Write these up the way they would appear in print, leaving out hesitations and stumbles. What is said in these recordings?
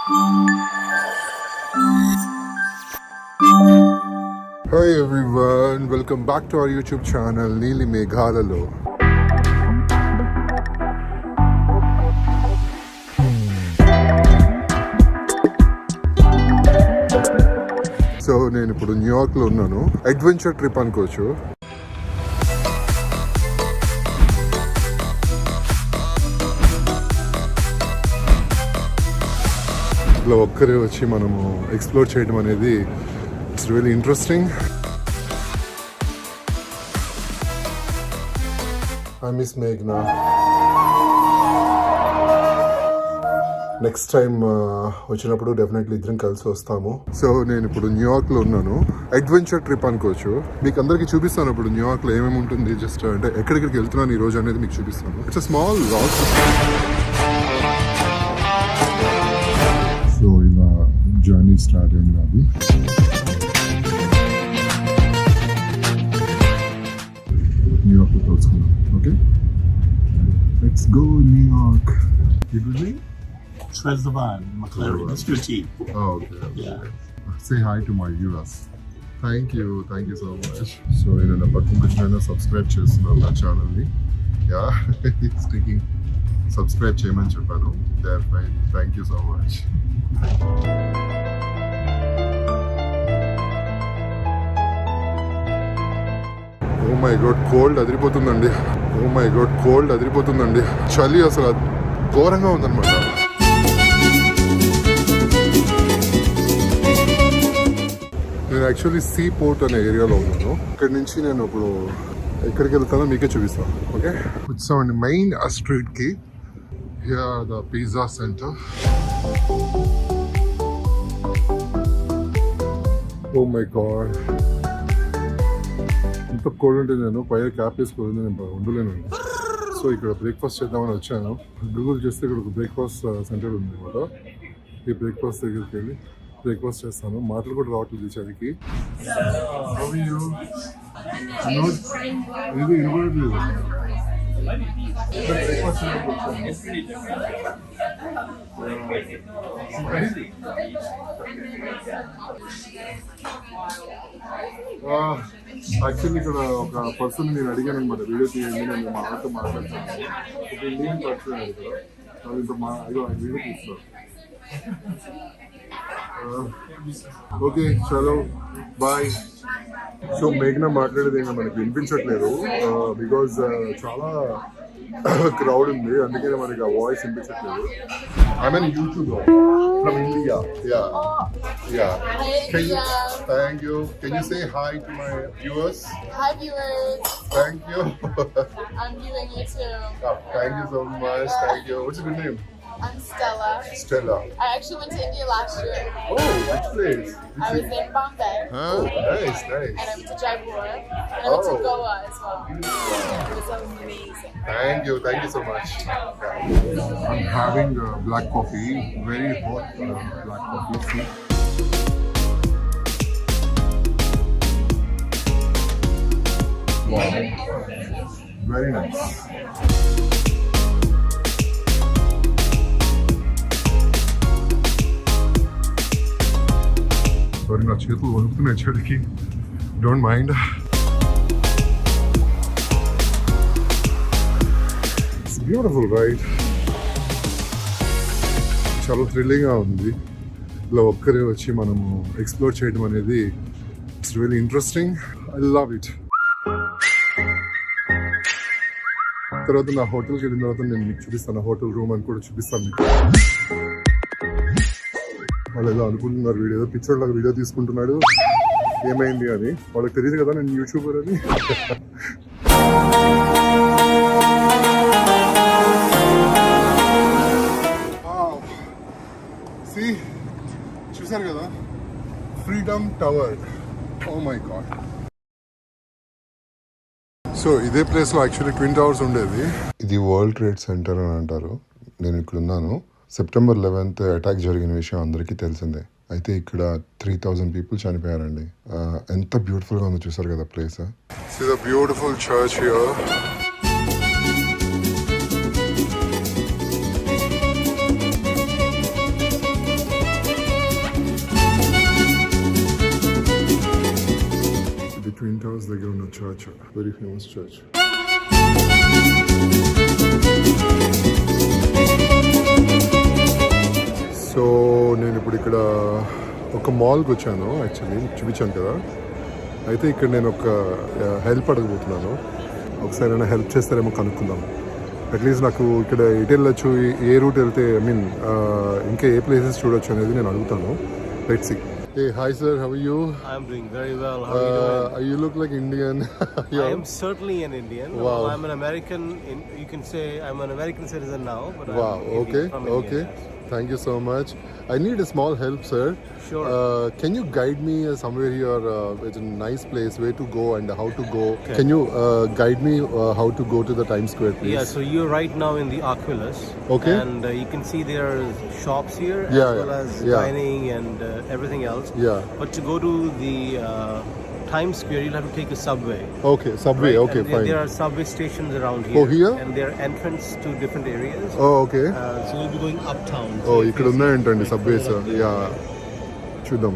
Hi everyone, welcome back to our YouTube channel Neeli Meghalalo. So నేను ఇప్పుడు న్యూయార్క్లో ఉన్నాను. అడ్వెంచర్ ట్రిప్ అనుకోవచ్చు. ఇలా ఒక్కరే వచ్చి మనము ఎక్స్ప్లోర్ చేయడం అనేది it's really interesting. I miss మేఘ్నా. నెక్స్ట్ టైం వచ్చినప్పుడు డెఫినెట్లీ ఇద్దరం కలిసి వస్తాము. సో నేను ఇప్పుడు న్యూయార్క్లో ఉన్నాను. అడ్వెంచర్ ట్రిప్ అనుకోవచ్చు. మీకు అందరికీ చూపిస్తాను ఇప్పుడు న్యూయార్క్లో ఏమేమి ఉంటుంది. జస్ట్ అంటే ఎక్కడికి వెళ్తున్నాను ఈ రోజు అనేది మీకు చూపిస్తాను. It's a small rock. So ఇలా జర్నీ స్టార్ట్ అయింది అది. న్యూయార్క్లో కలుసుకున్నాం. Okay, let's go New York. ఇది Trezevon McLaren, Mr. T. Oh, okay. Yeah. Say hi to my viewers. Thank you so much. So నేను పక్కన సబ్స్క్రైబ్ చేస్తున్నాను నా ఛానల్ని. యా, స్టికింగ్ సబ్స్క్రైబ్ చేయమని చెప్పాను. They're fine. Thank you so much. Oh my god, cold అదిరిపోతుందండి. Oh my god, cold అదిరిపోతుందండి. చలి అసలు ఘోరంగా ఉందన్నమాట. నేను యాక్చువల్లీ సీ పోర్ట్ అనే ఏరియాలో ఉన్నాను. ఇక్కడ నుంచి నేను ఇప్పుడు ఎక్కడికి వెళ్తానో మీకే చూపిస్తాను. ఓకే, వచ్చామండి మెయిన్ ఆ స్ట్రీట్కి. Here the pizza centre. Oh my god, ఇంత కోల్డ్ ఉంటే నేను పైన క్యాప్ వేసుకోలేదు, నేను ఉండలేను. సో ఇక్కడ బ్రేక్ఫాస్ట్ చేద్దామని వచ్చాను. గూగుల్ చేస్తే ఇక్కడ ఒక బ్రేక్ఫాస్ట్ సెంటర్ ఉంది అనమాట. ఈ బ్రేక్ఫాస్ట్ దగ్గరికి వెళ్ళి బ్రేక్ఫాస్ట్ చేస్తాను. మాటలు కూడా రావట్లేదు చలికి. ఇది ఇవ్వట్లేదు. యాక్చువల్లీ ఇక్కడ ఒక పర్సన్ నేను అడిగాను అనమాట, వీడియో తీయండి, నేను మా ఆటో మాట్లాడతాను. ఒక ఇండియన్ పర్సన్ ఇక్కడ వీడియో తీస్తాను. ఓకే, చలో బాయ్. సో మేఘ్నా మాట్లాడేది ఏమో మనకి వినిపించట్లేదు బికాజ్ చాలా క్రౌడ్ ఉంది, అందుకే మనకి ఆ వాయిస్ వినిపించట్లేదు. I mean YouTube from India. Yeah thank you. Can you say hi to my viewers? Hi viewers. Thank you. I'm viewing you too. Thank you so much. Thank you. What's your good name? I'm Stella. Stella. I actually went to India last year. Oh, which place? I was in Bombay. Oh, nice. And I went to Jaipur. And I went to Goa as well. It was amazing. Thank you so much. I'm having black coffee, very hot black coffee. See? Wow, very nice. Sorry, నా చేతులు వణుకుతున్నాయి చలికి. Don't mind. It's beautiful right. చాలా థ్రిల్లింగ్గా ఉంది. ఇలా ఒక్కరే వచ్చి మనము explore చేయడం అనేది it's really interesting. I love it. తర్వాత నా హోటల్కి వెళ్ళిన తర్వాత నేను మీకు చూపిస్తాను. హోటల్ రూమ్ అని కూడా చూపిస్తాను మీకు. వాళ్ళు ఏదో అనుకుంటున్నారు, వీడియో ఏదో పిక్చర్ లాగా వీడియో తీసుకుంటున్నాడు, ఏమైంది అని. వాళ్ళకి తెలియదు కదా నేను యూట్యూబర్ అని. చూసారు కదా Freedom Tower. Oh my God. So ఇదే ప్లేస్లో యాక్చువల్లీ ట్విన్ టవర్స్ ఉండేది. ఇది వరల్డ్ ట్రేడ్ సెంటర్ అని అంటారు. నేను ఇక్కడ ఉన్నాను. సెప్టెంబర్ 11th అటాక్ జరిగిన విషయం అందరికీ తెలిసిందే. అయితే ఇక్కడ 3,000 పీపుల్ చనిపోయారండి. ఎంత బ్యూటిఫుల్గా ఉందో చూసారు కదా place. It's a beautiful church here. Very famous church. So నేను ఇప్పుడు ఇక్కడ ఒక మాల్కి వచ్చాను, యాక్చువల్లీ చూపించాను కదా. అయితే ఇక్కడ నేను ఒక హెల్ప్ అడగబోతున్నాను. ఒకసారి అయినా హెల్ప్ చేస్తారేమో కనుక్కుందాం. అట్లీస్ట్ నాకు ఇక్కడ ఎటు వెళ్ళొచ్చు, ఏ రూట్ వెళ్తే ఐ మీన్ ఇంకా ఏ ప్లేసెస్ చూడొచ్చు అనేది నేను అడుగుతాను. Let's see. Hey, hi sir, how are you? I'm doing very well. How are you doing? You look like Indian. I am certainly an Indian. Wow. I'm an American. You can say I'm an American citizen now, but Wow, I'm okay, from okay. India. Thank you so much. I need a small help, sir. Sure. Can you guide me somewhere here? It's a nice place, where to go and how to go. Okay. Can you guide me how to go to the Times Square, please? Yeah, so you're right now in the Oculus. Okay. And you can see there are shops here Yeah, as well yeah, as yeah. dining and everything else. Yeah. But to go to the Times Square, you'll have to take the subway. Okay, subway. Right? Okay, And fine. There are subway stations around here. Oh, here? And there are entrance to different areas. Oh, okay. So you'll be going uptown. So Oh, if ఇక్కడ you see- ఉన్నాయంటండి subways. Yeah చూద్దాం.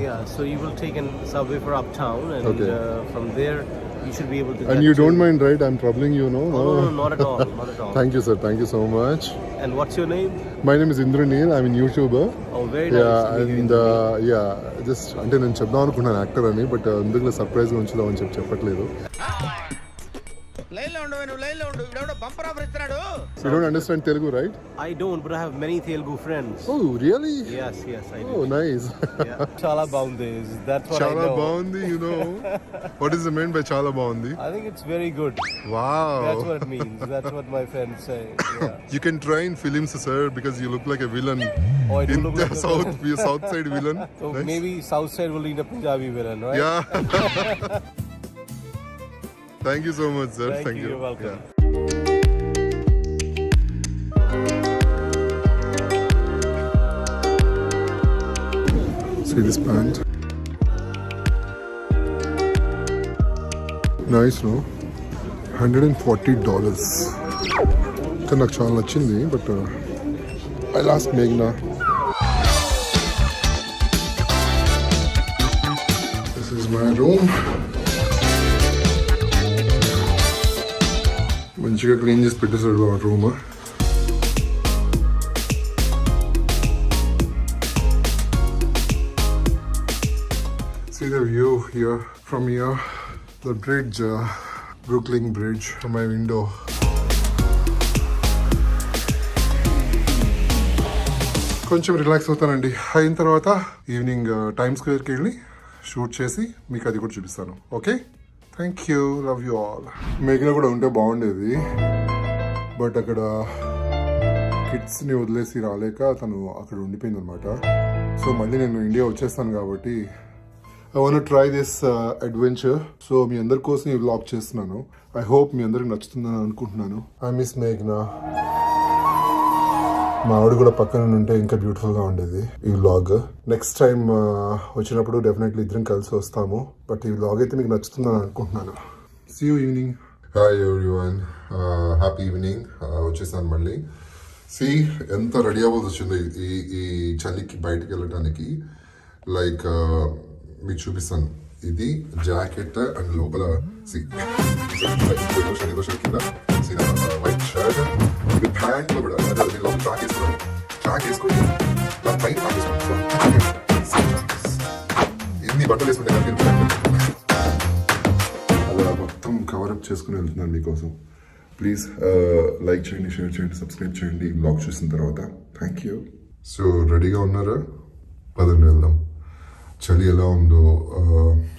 Yeah, so you will take a subway for uptown, and Okay. from there you should be able to. And get you to- don't mind, right? I'm troubling you, no? Oh, no, not at all, not at all. Thank you, sir. Thank you so much. And what's your name? My name is Indraneel. I'm a YouTuber. Oh, very nice. Yeah, to meet you, and Indraneel. yeah, just అంటే నేను చెప్దాం అనుకున్నాను actor అని, but అందులో సర్ప్రైజ్గా ఉంచుదామని చెప్పట్లేదు. Line లో ఉండు, నువ్వు లైన్ లో ఉండు. ఇవిడెవడో బంపర్ ఆఫర్ ఇస్తున్నాడు. You don't understand Telugu, right? I don't, but I have many Telugu friends. Oh, really? Yes, I do. Oh, nice. Yeah. Chala Baundi. That's what I Chala know. బాగుంది, you know. What is the mean by Chala బాగుంది? I think it's very good. Wow. That's what it means. That's what my friends say. Yeah. You can try in films, sir, because you look like a villain. Oh, I do In look the like a south, villain. we are south side villain. So Nice. maybe South Side will need a Punjabi villain, right? Yeah. Thank you so much, sir. Thank you. You're welcome. Yeah. See this pant? Nice, no? $140. కానీ నాకు చాలా నచ్చింది, but I lost మేఘ్నా. This is my room. మంచిగా clean చేసి పెట్టేసాడు ఆ room. See the view here from here, the bridge, Brooklyn Bridge from my window. కొంచెం రిలాక్స్ అవుతానండి. అయిన తర్వాత ఈవినింగ్ టైమ్ స్క్వేర్కి వెళ్ళి షూట్ చేసి మీకు అది కూడా చూపిస్తాను. Okay, thank you, love you all. మేఘన కూడా ఉంటే బాగుండేది, బట్ అక్కడ కిడ్స్ని వదిలేసి రాలేక తను అక్కడ ఉండిపోయింది అనమాట. సో మళ్ళీ నేను ఇండియా వచ్చేస్తాను కాబట్టి I want try this adventure. So మీ అందరి కోసం ఈ వ్లాగ్ చేస్తున్నాను. ఐ హోప్ మీ అందరికి నచ్చుతుందని అనుకుంటున్నాను. ఐ మిస్ మేఘ్నా. మా ఆవిడ కూడా పక్కన ఉంటే ఇంకా బ్యూటిఫుల్గా ఉండేది ఈ వ్లాగ్. నెక్స్ట్ టైం వచ్చినప్పుడు డెఫినెట్లీ ఇద్దరం కలిసి వస్తాము. బట్ ఈ వ్లాగ్ అయితే మీకు నచ్చుతుందని అనుకుంటున్నాను. See you evening. Hi everyone, happy evening. వచ్చేసాను మళ్ళీ. సి ఎంత రెడీ అవ్వాల్సి వచ్చిందో ఈ చలికి బయటకు వెళ్ళడానికి. లైక్ మీకు చూపిస్తాను. ఇది జాకెట్ అండ్ లోపల కింద వైట్ షర్ట్, ఇది ప్యాంట్ లో కూడా ట్రాక్ వేసుకోవాలి. ట్రాక్ వేసుకొని దాని పైన ట్రాక్ వేసుకోవాలి. ఎన్ని బట్టలు వేసుకుంటే అలా మొత్తం కవరప్ చేసుకుని వెళ్తున్నాను మీకోసం. ప్లీజ్ లైక్ చేయండి, షేర్ చేయండి, సబ్స్క్రైబ్ చేయండి బ్లాగ్ చూసిన తర్వాత. Thank you. సో రెడీగా ఉన్నారా? పదండి వెళ్దాం. చలి ఎలా ఉందో,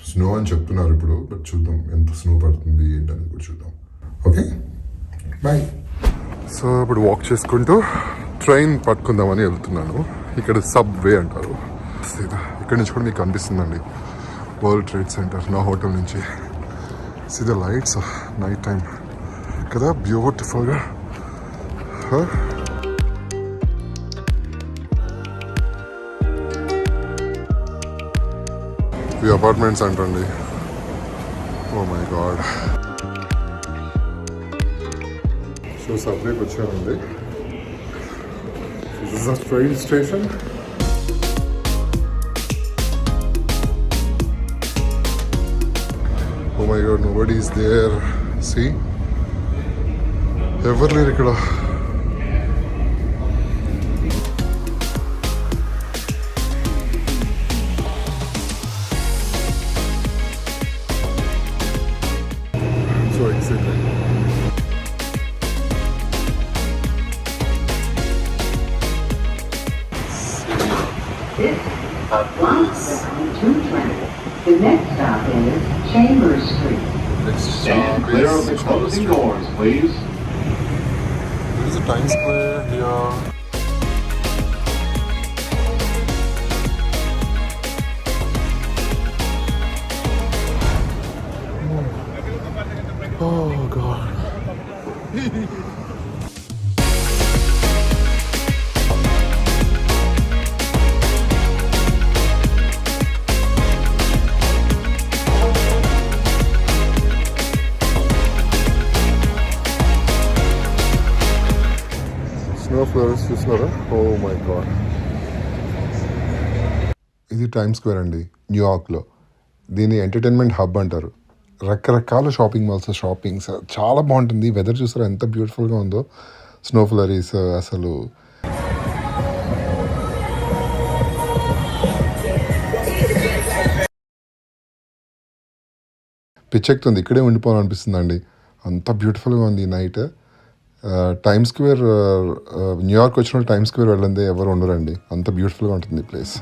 స్నో అని చెప్తున్నారు ఇప్పుడు, బట్ చూద్దాం ఎంత స్నో పడుతుంది ఏంటనేది కూడా చూద్దాం. Okay, bye. సో ఇప్పుడు వాక్ చేసుకుంటూ ట్రైన్ పట్టుకుందామని వెళ్తున్నాను. ఇక్కడ సబ్వే అంటారు. ఇక్కడ నుంచి కూడా మీకు కనిపిస్తుందండి వరల్డ్ ట్రేడ్ సెంటర్ నా హోటల్ నుంచి. సీదా లైట్స్ నైట్ టైం కదా, బ్యూటిఫుల్గా. ఈ అపార్ట్మెంట్స్ అంటండి. Oh my God. సో సబ్వేకి వచ్చానండి. This is train station. Oh my God, nobody is there. See, ఎవరు లేరు ఇక్కడ. So excited. The next stop is Chambers Street. Stand clear of the closing doors, please. There is a Times Square here. Oh God. Snow flowers చూస్తున్నారా? Oh my god. ఇది Times Square అండి, న్యూయార్క్లో. దీన్ని entertainment hub అంటారు. రకరకాల shopping malls, shoppings చాలా బాగుంటుంది. Weather చూసారా ఎంత బ్యూటిఫుల్గా ఉందో. స్నో ఫ్లరీస్ అసలు పిచ్చెక్కుతుంది. ఇక్కడే ఉండిపోవాలనిపిస్తుందండి, అంత బ్యూటిఫుల్గా ఉంది ఈ నైట్. టైమ్స్ స్క్వేర్, న్యూయార్క్ వచ్చిన టైమ్స్ స్క్వేర్ వెళ్ళండి ఎవరు ఉండరండి, అంత బ్యూటిఫుల్గా ఉంటుంది ప్లేస్.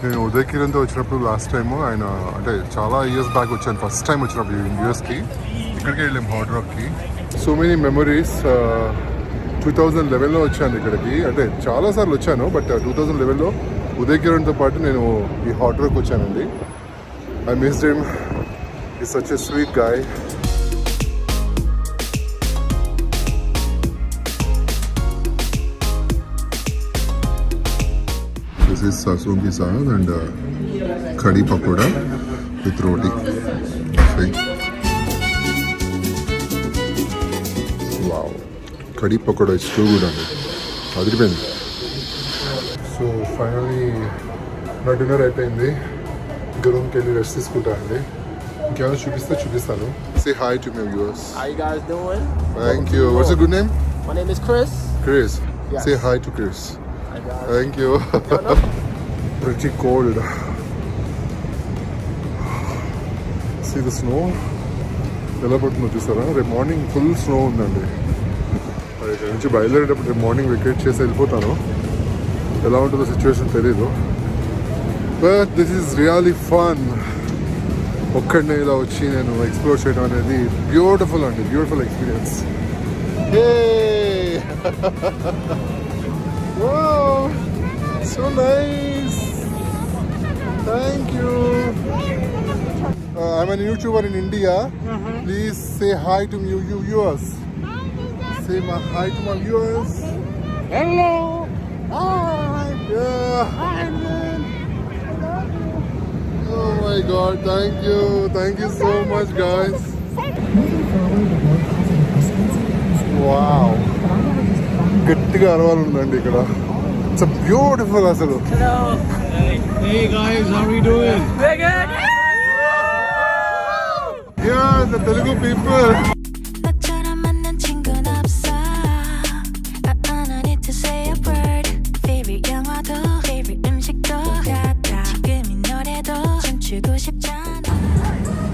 నేను ఉదయ్ కిరణ్తో వచ్చినప్పుడు లాస్ట్ టైం, ఆయన అంటే చాలా ఇయర్స్ బ్యాక్ వచ్చాను, ఫస్ట్ టైం వచ్చినప్పుడు యూఎస్కి. ఇక్కడికి వెళ్ళాము హార్డ్ రాక్కి. So many memories. 2011లో వచ్చాను ఇక్కడికి, అంటే చాలాసార్లు వచ్చాను, బట్ 2011లో ఉదయ్ కిరణ్తో పాటు నేను ఈ హాట్ రాక్ వచ్చానండి. I missed him. Is such a sweet guy. This is सरसों की साग and khadi pakoda with roti. Wow, khadi pakoda is too good అండి, అదిరిపోయింది. సో ఫైనలీ నా డిన్నర్ అయిపోయింది. ఇంకా రూమ్కి వెళ్ళి రెస్ట్ తీసుకుంటా అండి. ఇంకేమైనా చూపిస్తాను. Say hi to my viewers. How you guys doing? Thank you. What's your good name? My name is Chris. Chris. Yes. Say hi to Chris. Hi guys. Thank you. Pretty cold. See the snow? ఎలా పడుతుందో చూసారా? రేపు morning full snow ఉందండి. ఇక్కడ నుంచి బయలుదేరేటప్పుడు రేపు morning vacate చేసి వెళ్ళిపోతాను. ఎలా ఉంటుందో సిచ్యువేషన్ తెలీదు, but this is really fun. ఒక్కడనే ఇలా వచ్చి నేను ఎక్స్ప్లోర్ చేయడం అనేది బ్యూటిఫుల్ అండి, beautiful experience. So nice, thank you. I'm a YouTuber in India. Please say hi to you viewers. Say hi to my viewers. Hello. Hi. Yeah. Hi, man. Oh my God, thank you so much guys. Wow, గట్టిగా అరవాలండి ఇక్కడ. It's a beautiful అసలు. Hey guys, how are we doing? We're good. Yeah, the Telugu people. 너처럼 만난 친구는 없어. I don't need to say a word. Favorite 영화도 favorite 음식도 같아. 지금 이 노래도 춤추고 싶잖아.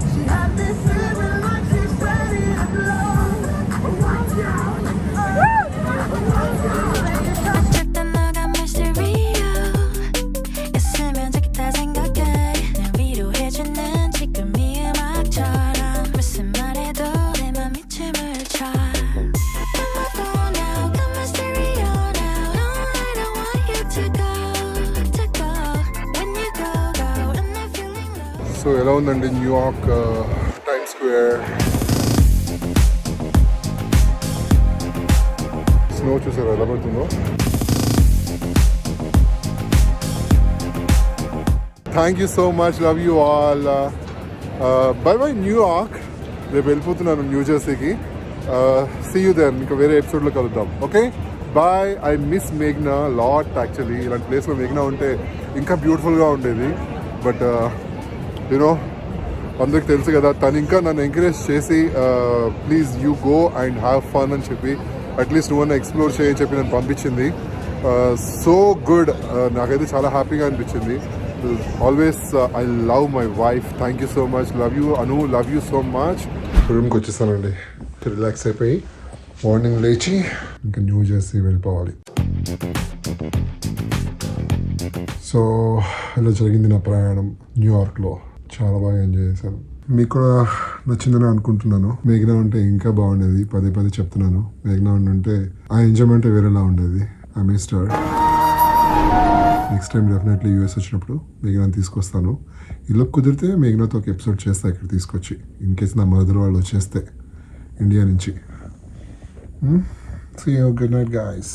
She had this feeling like she's ready to blow. 어쨌든 너가 mysterio. 있으면 좋겠다 생각해. 날 위로해주는 지금 이 음악처럼. 무슨 말해도 내 맘이 춤을 춰. I'm not going out, got my stereo now. No, I don't want you to go. When you go, I'm not feeling low. So ఎలా ఉందండి New York time square? Snow చూసారా ఎలా పడుతుందో? Thank you so much, love you all. Bye bye New York. రేపు వెళ్ళిపోతున్నాను New జెర్సీకి. See you there. ఇంకా వేరే ఎపిసోడ్లో కలుద్దాం. Okay, bye. ఐ మిస్ మేఘ్నా లాట్ యాక్చువల్లీ. ఇలాంటి ప్లేస్లో మేఘ్నా ఉంటే ఇంకా బ్యూటిఫుల్గా ఉండేది. బట్ యూనో అందరికి తెలుసు కదా, తను ఇంకా నన్ను ఎంకరేజ్ చేసి please you go and have fun అని చెప్పి అట్లీస్ట్ నువ్వన్నా ఎక్స్ప్లోర్ చేయని చెప్పి నన్ను పంపించింది. So good. నాకైతే చాలా హ్యాపీగా అనిపించింది. Always I love my wife. Thank you so much. Love you Anu. Love you so much. రూమ్కి వచ్చేసానండి. రిలాక్స్ అయిపోయి మార్నింగ్ లేచి ఇంకా న్యూ జెర్సీ వెళ్ళిపోవాలి. సో ఇలా జరిగింది నా ప్రయాణం న్యూయార్క్లో. చాలా బాగా ఎంజాయ్ చేశాను. మీకు కూడా నచ్చిందని అనుకుంటున్నాను. మేఘ్నా ఉంటే ఇంకా బాగుండేది. పదే పదే చెప్తున్నాను, మేఘ్నా ఉంటే ఆ ఎంజాయ్మెంట్ వేరేలా ఉండేది. I missed her. Next time definitely US వచ్చినప్పుడు మేఘ్నాని తీసుకొస్తాను. ఇలా కుదిరితే మేఘ్నాతో ఒక ఎపిసోడ్ చేస్తా ఇక్కడ తీసుకొచ్చి, ఇన్ కేస్ నా మదర్ వాళ్ళు వచ్చేస్తే ఇండియా నుంచి. See you. Good night, guys.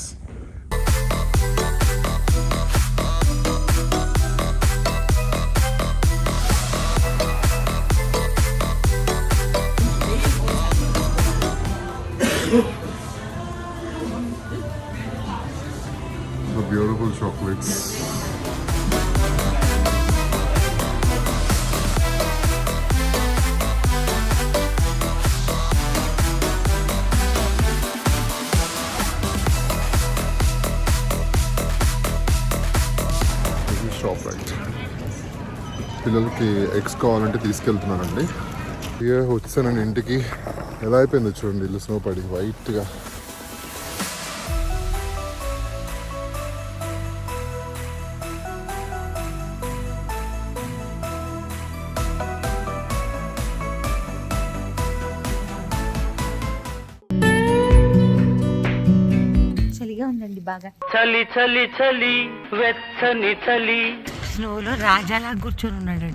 The beautiful chocolates. Shop right. పిల్లలకి ఎగ్స్ కావాలంటే తీసుకెళ్తున్నానండి. ఇక వచ్చానండి ఇంటికి. ఎలా అయిపోయిందో చూడండి ఇల్లు స్నో పడి వైట్గా. చలిగా ఉందండి బాగా. చలి చలి చలి వెచ్చని చలి. స్నోలో రాజాలా కూర్చొని ఉన్నాడు.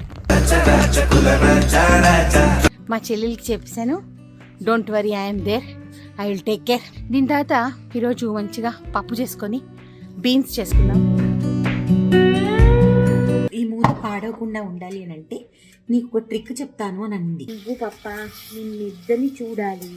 మా చెల్లెలకి చెప్పాను, don't worry, I'm there, I will take care. దీని తర్వాత ఈరోజు మంచిగా పప్పు చేసుకొని బీన్స్ చేసుకుందాం. ఈ మూత పాడవకుండా ఉండాలి అని అంటే నీకు ఒక ట్రిక్ చెప్తాను అని అంది. నువ్వు పప్ప నిన్నిద్దరిని చూడాలి.